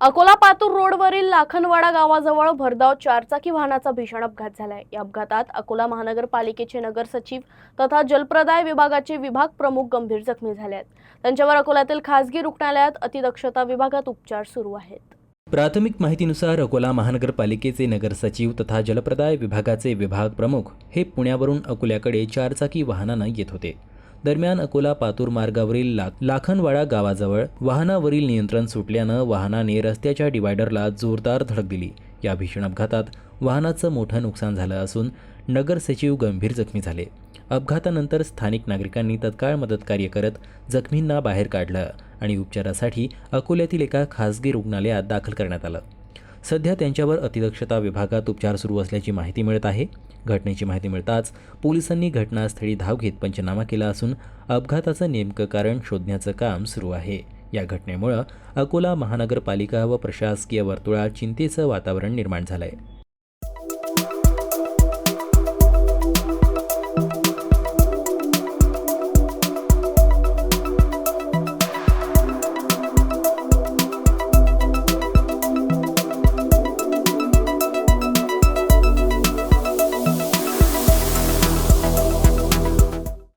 अकोला पातूर रोडवरील लाखनवाडा गावाजवळ भरधाव चारचाकी वाहनाचा भीषण अपघात झालाय। या अपघातात अकोला महानगरपालिकेचे नगर सचिव तथा जलप्रदाय विभागाचे विभाग प्रमुख गंभीर जखमी झाले आहेत। त्यांच्यावर अकोल्यातील खासगी रुग्णालयात अतिदक्षता विभागात उपचार सुरू आहेत। प्राथमिक माहितीनुसार अकोला महानगरपालिकेचे नगर सचिव तथा जलप्रदाय विभागाचे विभाग प्रमुख हे पुण्यावरून अकोल्याकडे चारचाकी वाहनाने येत होते। दरम्यान अकोला पातूर मार्गावरील लाखनवाडा गावाजवळ वाहनावरील नियंत्रण सुटल्यानं वाहनाने रस्त्याच्या डिवायडरला जोरदार धडक दिली। या भीषण अपघातात वाहनाचं मोठं नुकसान झालं असून नगर सचिव गंभीर जखमी झाले। अपघातानंतर स्थानिक नागरिकांनी तत्काळ मदतकार्य करत जखमींना बाहेर काढलं आणि उपचारासाठी अकोल्यातील एका खासगी रुग्णालयात दाखल करण्यात आलं। सध्या त्यांच्यावर अतिदक्षता विभागात उपचार सुरू असल्याची माहिती मिळत आहे। घटनेची माहिती मिळताच पोलिसांनी घटनास्थळी धाव घेत पंचनामा केला असून अपघाताचं नेमकं कारण शोधण्याचं काम सुरू आहे। या घटनेमुळे अकोला महानगरपालिका व प्रशासकीय वर्तुळात चिंतेचं वातावरण निर्माण झालंय।